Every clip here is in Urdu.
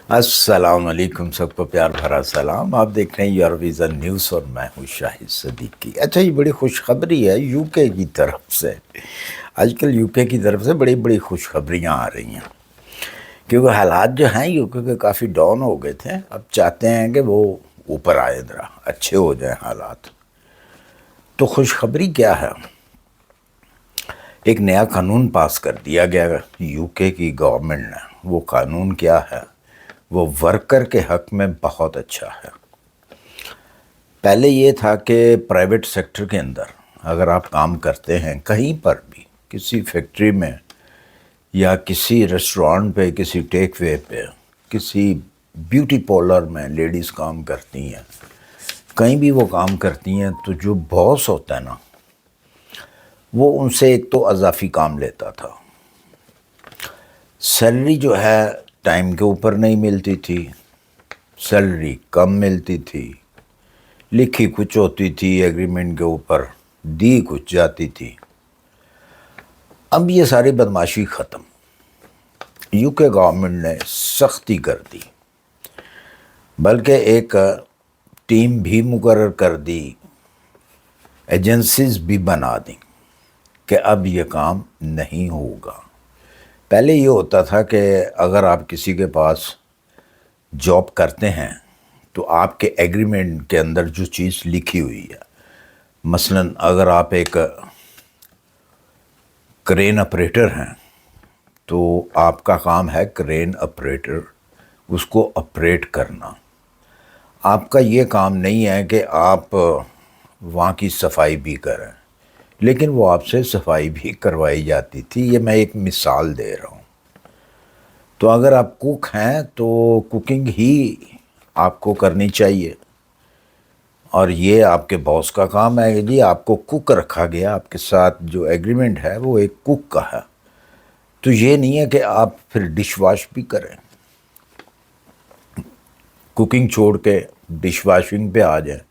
السلام علیکم، سب کو پیار بھرا سلام۔ آپ دیکھ رہے ہیں یور ویژن نیوز اور میں ہوں شاہد صدیقی۔ اچھا، یہ بڑی خوشخبری ہے یو کے کی طرف سے۔ آج کل یو کے کی طرف سے بڑی بڑی خوشخبریاں آ رہی ہیں، کیونکہ حالات جو ہیں یو کے کافی ڈاؤن ہو گئے تھے۔ اب چاہتے ہیں کہ وہ اوپر آئے، ذرا اچھے ہو جائیں حالات۔ تو خوشخبری کیا ہے؟ ایک نیا قانون پاس کر دیا گیا یو کے کی گورنمنٹ نے۔ وہ قانون کیا ہے؟ وہ ورکر کے حق میں بہت اچھا ہے۔ پہلے یہ تھا کہ پرائیویٹ سیکٹر کے اندر اگر آپ کام کرتے ہیں کہیں پر بھی، کسی فیکٹری میں یا کسی ریسٹورانٹ پہ، کسی ٹیک وے پہ، کسی بیوٹی پارلر میں لیڈیز کام کرتی ہیں، کہیں بھی وہ کام کرتی ہیں، تو جو باس ہوتا ہے نا، وہ ان سے ایک تو اضافی کام لیتا تھا۔ سیلری جو ہے ٹائم کے اوپر نہیں ملتی تھی، سیلری کم ملتی تھی، لکھی کچھ ہوتی تھی ایگریمنٹ کے اوپر، دی کچھ جاتی تھی۔ اب یہ ساری بدماشی ختم، یو کے گورنمنٹ نے سختی کر دی، بلکہ ایک ٹیم بھی مقرر کر دی، ایجنسیز بھی بنا دیں کہ اب یہ کام نہیں ہوگا۔ پہلے یہ ہوتا تھا کہ اگر آپ کسی کے پاس جاب کرتے ہیں تو آپ کے ایگریمنٹ کے اندر جو چیز لکھی ہوئی ہے، مثلا اگر آپ ایک کرین آپریٹر ہیں تو آپ کا کام ہے کرین آپریٹر، اس کو آپریٹ کرنا۔ آپ کا یہ کام نہیں ہے کہ آپ وہاں کی صفائی بھی کریں، لیکن وہ آپ سے صفائی بھی کروائی جاتی تھی۔ یہ میں ایک مثال دے رہا ہوں۔ تو اگر آپ کوک ہیں تو کوکنگ ہی آپ کو کرنی چاہیے، اور یہ آپ کے باس کا کام ہے جی، آپ کو کوک رکھا گیا، آپ کے ساتھ جو ایگریمنٹ ہے وہ ایک کوک کا ہے۔ تو یہ نہیں ہے کہ آپ پھر ڈش واش بھی کریں، کوکنگ چھوڑ کے ڈش واشنگ پہ آ جائیں،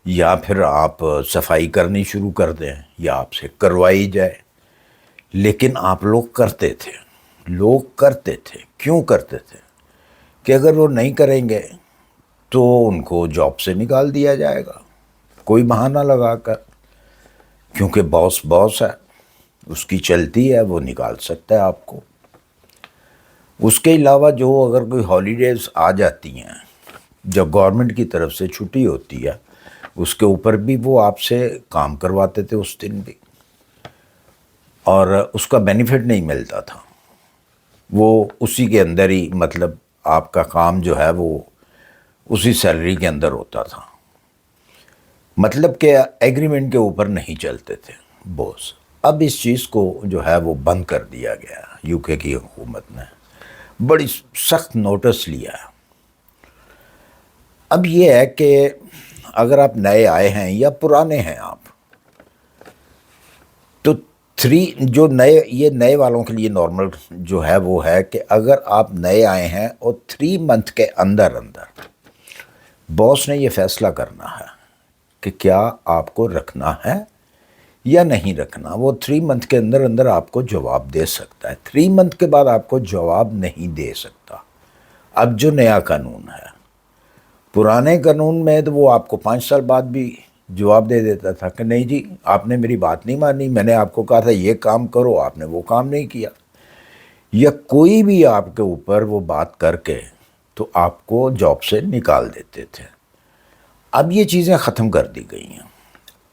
یا پھر آپ صفائی کرنی شروع کر دیں، یا آپ سے کروائی جائے۔ لیکن آپ لوگ کرتے تھے، کیوں کرتے تھے؟ کہ اگر وہ نہیں کریں گے تو ان کو جاب سے نکال دیا جائے گا، کوئی بہانہ لگا کر، کیونکہ باس ہے، اس کی چلتی ہے، وہ نکال سکتا ہے آپ کو۔ اس کے علاوہ جو اگر کوئی ہالیڈیز آ جاتی ہیں، جب گورنمنٹ کی طرف سے چھٹی ہوتی ہے، اس کے اوپر بھی وہ آپ سے کام کرواتے تھے اس دن بھی، اور اس کا بینیفٹ نہیں ملتا تھا، وہ اسی کے اندر ہی، مطلب آپ کا کام جو ہے وہ اسی سیلری کے اندر ہوتا تھا، مطلب کہ ایگریمنٹ کے اوپر نہیں چلتے تھے بوس۔ اب اس چیز کو جو ہے وہ بند کر دیا گیا، یو کے کی حکومت نے بڑی سخت نوٹس لیا ہے۔ اب یہ ہے کہ اگر آپ نئے آئے ہیں یا پرانے ہیں آپ، تو جو یہ نئے والوں کے لیے نارمل جو ہے وہ ہے کہ اگر آپ نئے آئے ہیں اور 3 منتھ کے اندر باس نے یہ فیصلہ کرنا ہے کہ کیا آپ کو رکھنا ہے یا نہیں رکھنا، وہ 3 منتھ کے اندر آپ کو جواب دے سکتا ہے۔ 3 منتھ کے بعد آپ کو جواب نہیں دے سکتا۔ اب جو نیا قانون ہے، پرانے قانون میں تو وہ آپ کو 5 سال بعد بھی جواب دے دیتا تھا کہ نہیں جی، آپ نے میری بات نہیں مانی، میں نے آپ کو کہا تھا یہ کام کرو، آپ نے وہ کام نہیں کیا، یا کوئی بھی آپ کے اوپر وہ بات کر کے تو آپ کو جاب سے نکال دیتے تھے۔ اب یہ چیزیں ختم کر دی گئی ہیں۔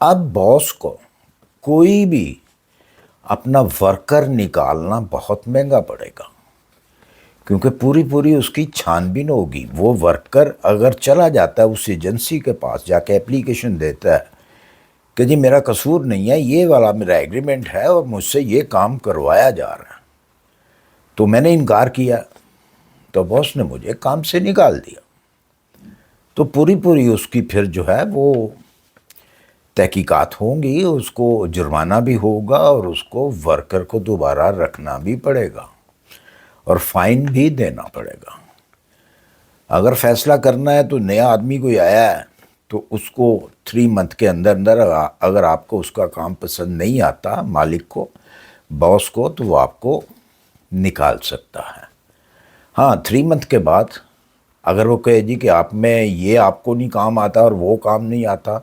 اب باس کو کوئی بھی اپنا ورکر نکالنا بہت مہنگا پڑے گا، کیونکہ پوری اس کی چھان بین ہوگی۔ وہ ورکر اگر چلا جاتا ہے اس ایجنسی کے پاس، جا کے اپلیکیشن دیتا ہے کہ جی میرا قصور نہیں ہے، یہ والا میرا ایگریمنٹ ہے اور مجھ سے یہ کام کروایا جا رہا ہے، تو میں نے انکار کیا، تو باس نے مجھے کام سے نکال دیا، تو پوری اس کی پھر جو ہے وہ تحقیقات ہوں گی، اس کو جرمانہ بھی ہوگا، اور اس کو ورکر کو دوبارہ رکھنا بھی پڑے گا، اور فائن بھی دینا پڑے گا۔ اگر فیصلہ کرنا ہے تو نیا آدمی کوئی آیا ہے تو اس کو 3 منتھ کے اندر اگر آپ کو اس کا کام پسند نہیں آتا، مالک کو، باس کو، تو وہ آپ کو نکال سکتا ہے۔ ہاں، 3 منتھ کے بعد اگر وہ کہے جی کہ آپ میں یہ آپ کو نہیں کام آتا اور وہ کام نہیں آتا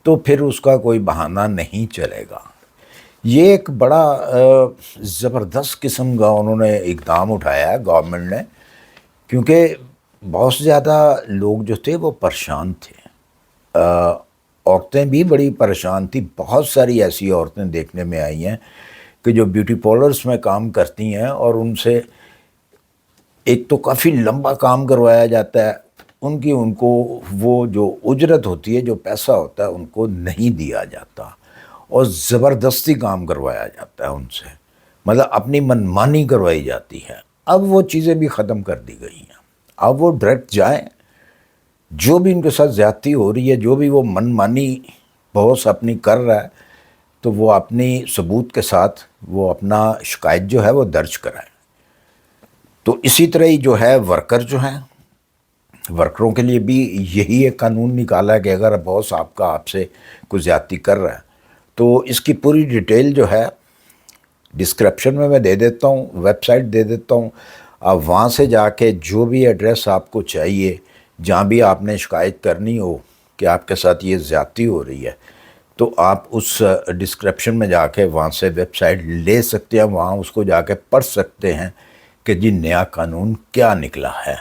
تو پھر اس کا کوئی بہانہ نہیں چلے گا۔ یہ ایک بڑا زبردست قسم کا انہوں نے اقدام اٹھایا ہے گورنمنٹ نے، کیونکہ بہت زیادہ لوگ جو تھے وہ پریشان تھے، عورتیں بھی بڑی پریشان تھیں۔ بہت ساری ایسی عورتیں دیکھنے میں آئی ہیں کہ جو بیوٹی پارلرز میں کام کرتی ہیں اور ان سے ایک تو کافی لمبا کام کروایا جاتا ہے، ان کو وہ جو اجرت ہوتی ہے، جو پیسہ ہوتا ہے، ان کو نہیں دیا جاتا اور زبردستی کام کروایا جاتا ہے ان سے، مطلب اپنی منمانی کروائی جاتی ہے۔ اب وہ چیزیں بھی ختم کر دی گئی ہیں، اب وہ ڈائریکٹ جائیں، جو بھی ان کے ساتھ زیادتی ہو رہی ہے، جو بھی وہ منمانی باس اپنی کر رہا ہے، تو وہ اپنی ثبوت کے ساتھ وہ اپنا شکایت جو ہے وہ درج کرائے۔ تو اسی طرح ہی جو ہے ورکر جو ہیں، ورکروں کے لیے بھی یہی ایک قانون نکالا ہے کہ اگر باس آپ سے کوئی زیادتی کر رہا ہے تو اس کی پوری ڈیٹیل جو ہے ڈسکرپشن میں دے دیتا ہوں، ویب سائٹ دے دیتا ہوں، آپ وہاں سے جا کے جو بھی ایڈریس آپ کو چاہیے، جہاں بھی آپ نے شکایت کرنی ہو کہ آپ کے ساتھ یہ زیادتی ہو رہی ہے، تو آپ اس ڈسکرپشن میں جا کے وہاں سے ویب سائٹ لے سکتے ہیں، وہاں اس کو جا کے پڑھ سکتے ہیں کہ جی نیا قانون کیا نکلا ہے۔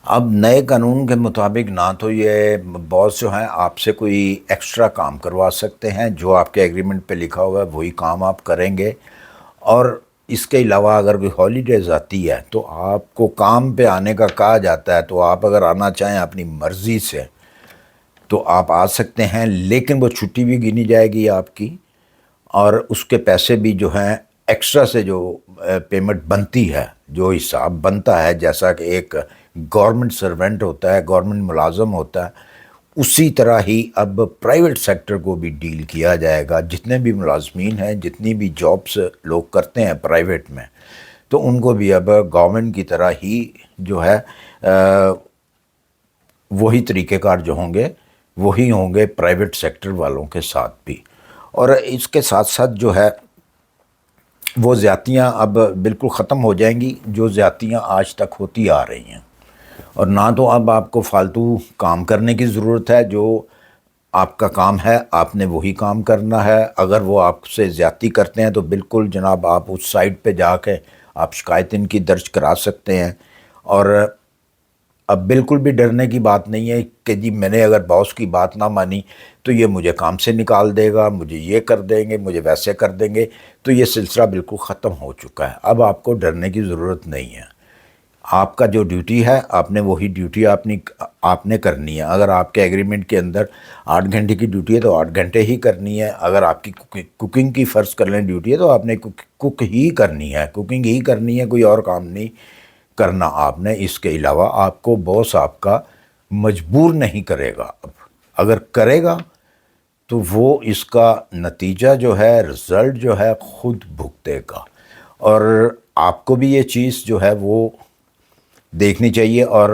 اب نئے قانون کے مطابق نہ تو یہ باس جو ہیں آپ سے کوئی ایکسٹرا کام کروا سکتے ہیں، جو آپ کے ایگریمنٹ پہ لکھا ہوا ہے وہی کام آپ کریں گے، اور اس کے علاوہ اگر کوئی ہالیڈیز آتی ہے تو آپ کو کام پہ آنے کا کہا جاتا ہے، تو آپ اگر آنا چاہیں اپنی مرضی سے تو آپ آ سکتے ہیں، لیکن وہ چھٹی بھی گنی جائے گی آپ کی، اور اس کے پیسے بھی جو ہیں ایکسٹرا سے جو پیمنٹ بنتی ہے، جو حساب بنتا ہے، جیسا کہ ایک گورنمنٹ سرونٹ ہوتا ہے، گورنمنٹ ملازم ہوتا ہے، اسی طرح ہی اب پرائیویٹ سیکٹر کو بھی ڈیل کیا جائے گا۔ جتنے بھی ملازمین ہیں، جتنی بھی جابس لوگ کرتے ہیں پرائیویٹ میں، تو ان کو بھی اب گورنمنٹ کی طرح ہی جو ہے وہی طریقہ کار جو ہوں گے وہی ہوں گے پرائیویٹ سیکٹر والوں کے ساتھ بھی۔ اور اس کے ساتھ ساتھ جو ہے وہ زیادتیاں اب بالکل ختم ہو جائیں گی جو زیادتیاں آج تک ہوتی آ رہی ہیں، اور نہ تو اب آپ کو فالتو کام کرنے کی ضرورت ہے، جو آپ کا کام ہے آپ نے وہی کام کرنا ہے۔ اگر وہ آپ سے زیادتی کرتے ہیں تو بالکل جناب آپ اس سائٹ پہ جا کے آپ شکایت ان کی درج کرا سکتے ہیں، اور اب بالکل بھی ڈرنے کی بات نہیں ہے کہ جی میں نے اگر باس کی بات نہ مانی تو یہ مجھے کام سے نکال دے گا، مجھے یہ کر دیں گے، مجھے ویسے کر دیں گے۔ تو یہ سلسلہ بالکل ختم ہو چکا ہے، اب آپ کو ڈرنے کی ضرورت نہیں ہے۔ آپ کا جو ڈیوٹی ہے آپ نے وہی ڈیوٹی آپ نے کرنی ہے۔ اگر آپ کے ایگریمنٹ کے اندر 8 گھنٹے کی ڈیوٹی ہے تو 8 گھنٹے ہی کرنی ہے۔ اگر آپ کی کوکنگ کی فرض کر لیں ڈیوٹی ہے تو آپ نے کوک ہی کرنی ہے، کوکنگ ہی کرنی ہے، کوئی اور کام نہیں کرنا آپ نے۔ اس کے علاوہ آپ کو باس آپ کا مجبور نہیں کرے گا، اب اگر کرے گا تو وہ اس کا نتیجہ جو ہے، رزلٹ جو ہے، خود بھگتے گا، اور آپ کو بھی یہ چیز جو ہے وہ دیکھنی چاہیے۔ اور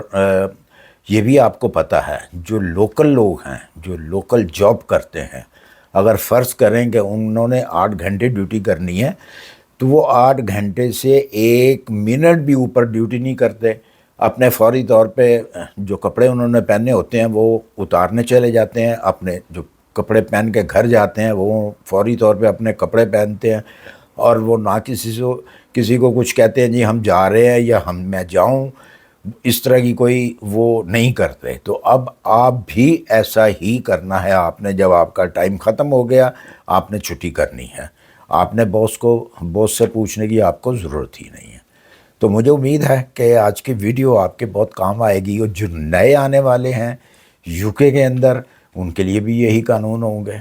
یہ بھی آپ کو پتہ ہے جو لوکل لوگ ہیں، جو لوکل جاب کرتے ہیں، اگر فرض کریں کہ انہوں نے 8 گھنٹے ڈیوٹی کرنی ہے تو وہ 8 گھنٹے سے 1 منٹ بھی اوپر ڈیوٹی نہیں کرتے، اپنے فوری طور پہ جو کپڑے انہوں نے پہنے ہوتے ہیں وہ اتارنے چلے جاتے ہیں، اپنے جو کپڑے پہن کے گھر جاتے ہیں وہ فوری طور پہ اپنے کپڑے پہنتے ہیں، اور وہ نہ کسی کو کچھ کہتے ہیں جی ہم جا رہے ہیں یا میں جاؤں، اس طرح کی کوئی وہ نہیں کرتے۔ تو اب آپ بھی ایسا ہی کرنا ہے، آپ نے جب آپ کا ٹائم ختم ہو گیا آپ نے چھٹی کرنی ہے، آپ نے باس سے پوچھنے کی آپ کو ضرورت ہی نہیں ہے۔ تو مجھے امید ہے کہ آج کی ویڈیو آپ کے بہت کام آئے گی، اور جو نئے آنے والے ہیں یو کے اندر ان کے لیے بھی یہی قانون ہوں گے۔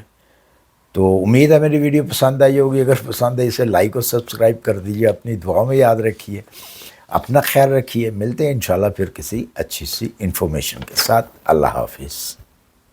تو امید ہے میری ویڈیو پسند آئی ہوگی، اگر پسند ہے اسے لائک اور سبسکرائب کر دیجیے، اپنی دعاؤں میں یاد رکھیے، اپنا خیال رکھیے، ملتے ہیں انشاءاللہ پھر کسی اچھی سی انفارمیشن کے ساتھ۔ اللہ حافظ۔